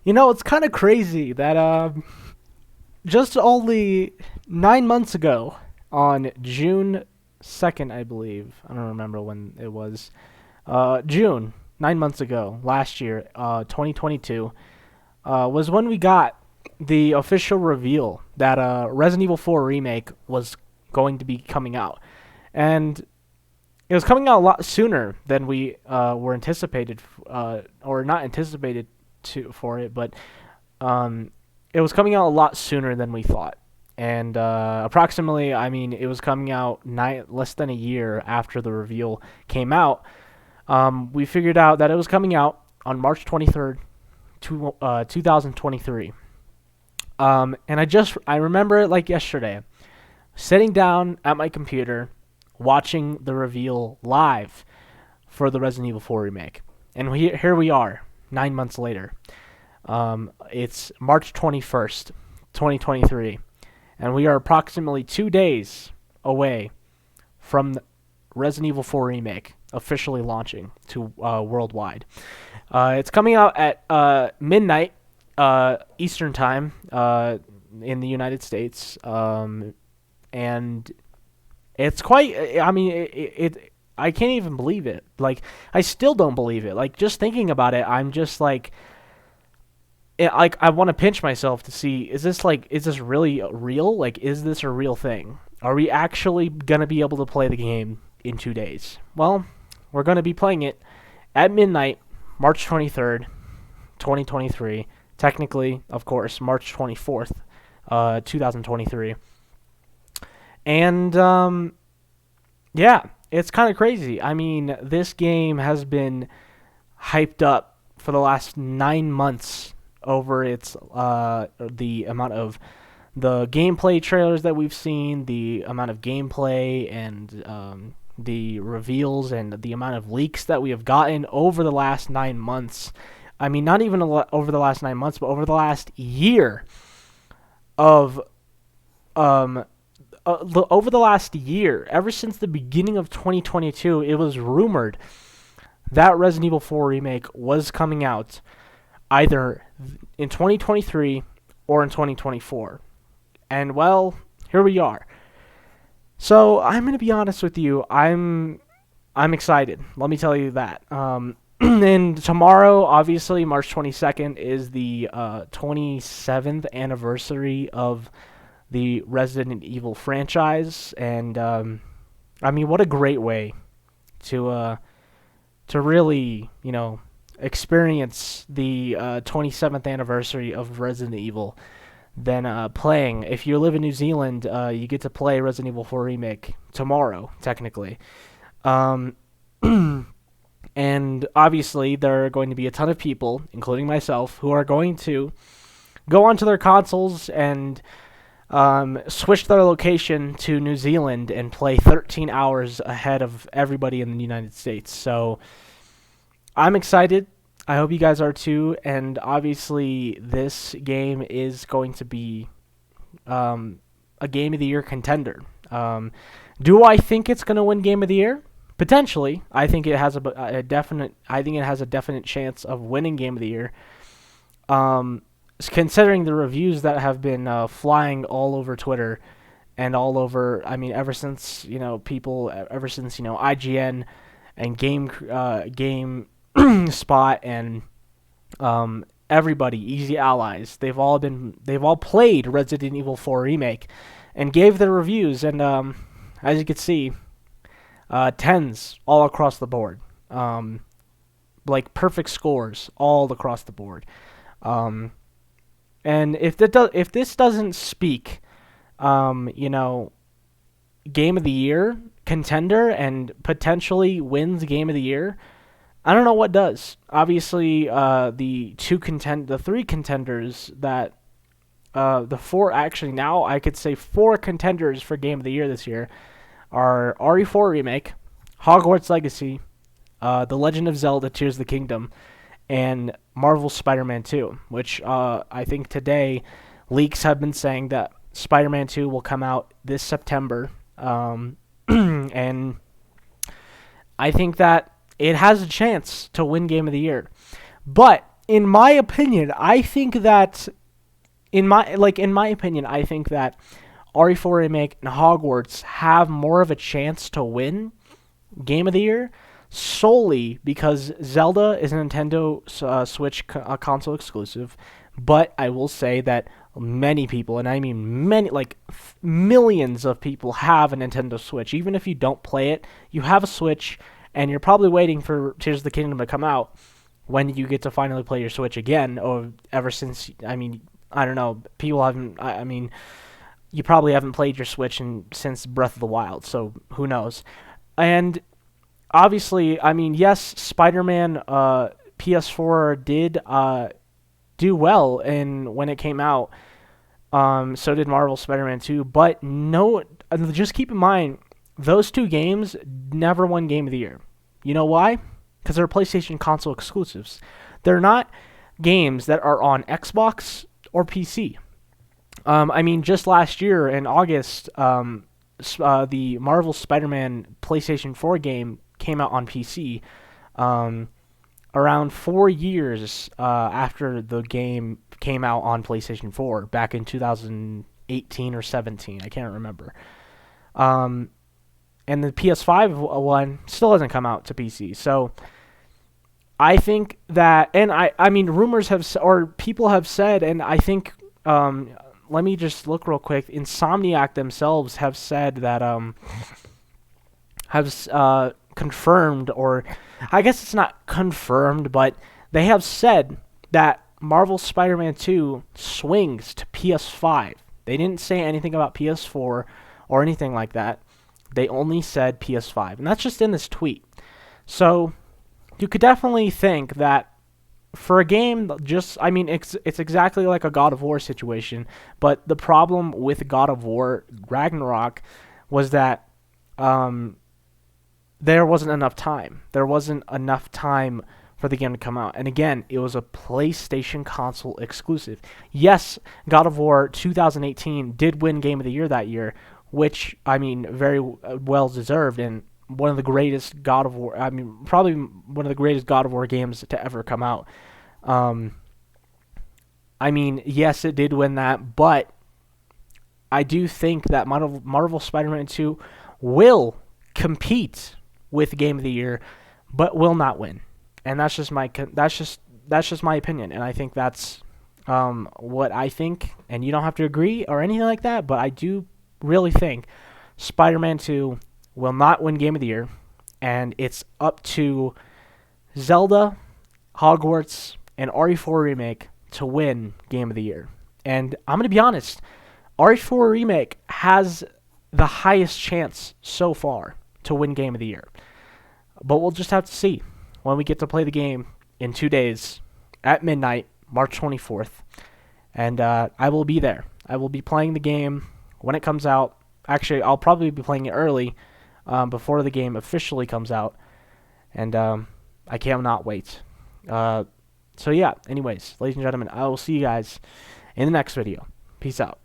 It's kind of crazy that just only 9 months ago, on June 2nd, I believe. I don't remember when it was. June, 9 months ago, last year, 2022, was when we got the official reveal that Resident Evil 4 Remake was going to be coming out. And it was coming out a lot sooner than we were anticipated, or not anticipated for it, but um, it was coming out a lot sooner than we thought. And approximately, I mean, it was coming out less than a year after the reveal came out. We figured out that it was coming out on March 23rd, 2023. And I remember it like yesterday, sitting down at my computer, watching the reveal live for the Resident Evil 4 remake. And here we are, 9 months later. It's March 21st, 2023, and we are approximately 2 days away from the Resident Evil 4 Remake officially launching to worldwide. It's coming out at midnight Eastern Time in the United States, and it's quite. I mean, I can't even believe it. Like, I still don't believe it. Like, just thinking about it, I'm just like, I want to pinch myself to see, is this really real? Like, is this a real thing? Are we actually gonna be able to play the game in 2 days? Well, we're gonna be playing it at midnight, March 23rd, 2023. Technically, of course, March 24th, 2023. And yeah, it's kind of crazy. I mean, this game has been hyped up for the last 9 months over its the amount of the gameplay trailers that we've seen, the amount of gameplay and the reveals and the amount of leaks that we have gotten over the last 9 months. I mean, not even over the last 9 months, but over the last year of over the last year, ever since the beginning of 2022, it was rumored that Resident Evil 4 Remake was coming out either in 2023 or in 2024. And well, here we are. So I'm gonna be honest with you. I'm excited. Let me tell you that. And tomorrow, obviously, March 22nd is the 27th anniversary of the Resident Evil franchise, and I mean, what a great way to really, experience the 27th anniversary of Resident Evil than playing. If you live in New Zealand, you get to play Resident Evil 4 Remake tomorrow, technically. Um, and obviously, there are going to be a ton of people, including myself, who are going to go onto their consoles and switch their location to New Zealand and play 13 hours ahead of everybody in the United States. So I'm excited. I hope you guys are too. And obviously, this game is going to be a Game of the Year contender. Do I think it's going to win Game of the Year? Potentially. I think it has a definite. I think it has a definite chance of winning Game of the Year. Considering the reviews that have been flying all over Twitter and all over, I mean, ever since IGN and Game Spot and everybody, Easy Allies, they've all played Resident Evil 4 Remake and gave their reviews, and as you can see, tens all across the board, like perfect scores all across the board. And if this doesn't speak, Game of the Year contender and potentially wins Game of the Year, I don't know what does. Obviously, the three contenders that the four, actually now I could say four contenders for Game of the Year this year are RE4 Remake, Hogwarts Legacy, The Legend of Zelda: Tears of the Kingdom, and Marvel's Spider-Man 2, which I think today leaks have been saying that Spider-Man 2 will come out this September. And I think that it has a chance to win Game of the Year. But in my opinion, I think that in my opinion, I think that RE4 Remake and Hogwarts have more of a chance to win Game of the Year solely because Zelda is a Nintendo Switch console exclusive. But I will say that many people, and I mean many, like millions of people, have a Nintendo Switch. Even if you don't play it, you have a Switch, and you're probably waiting for Tears of the Kingdom to come out when you get to finally play your Switch again. Or ever since, I mean, I don't know, people haven't. I mean, you probably haven't played your Switch since Breath of the Wild, so who knows? And obviously, I mean, yes, Spider-Man PS4 did do well when it came out. So did Marvel Spider-Man 2. But no, just keep in mind, those two games never won Game of the Year. You know why? Because they're PlayStation console exclusives. They're not games that are on Xbox or PC. I mean, just last year in August, the Marvel Spider-Man PlayStation 4 game came out on PC. Around 4 years after the game came out on PlayStation 4, back in 2018 or 17, I can't remember. And the PS5 one still hasn't come out to PC. So I think that, and I mean, rumors have, or people have said, and I think, let me just look real quick. Insomniac themselves have said that, confirmed, or I guess it's not confirmed, but they have said that Marvel Spider-Man 2 swings to PS5. They didn't say anything about PS4 or anything like that. They only said PS5, and that's just in this tweet. So you could definitely think that for a game, I mean, it's exactly like a God of War situation, but the problem with God of War Ragnarok was that there wasn't enough time. There wasn't enough time for the game to come out. And again, it was a PlayStation console exclusive. Yes, God of War 2018 did win Game of the Year that year, which, I mean, very well deserved, and one of the greatest God of War, I mean, probably one of the greatest God of War games to ever come out. I mean, yes, it did win that, but I do think that Marvel Spider-Man 2 will compete with Game of the Year, but will not win. And that's just my opinion, and I think that's what I think, and you don't have to agree or anything like that, but I do really think Spider-Man 2 will not win Game of the Year, and it's up to Zelda, Hogwarts, and RE4 Remake to win Game of the Year. And I'm going to be honest, RE4 Remake has the highest chance so far to win Game of the Year. But we'll just have to see when we get to play the game in 2 days at midnight, March 24th. And I will be there. I will be playing the game when it comes out. Actually, I'll probably be playing it early before the game officially comes out. And I cannot wait. So yeah, anyways, ladies and gentlemen, I will see you guys in the next video. Peace out.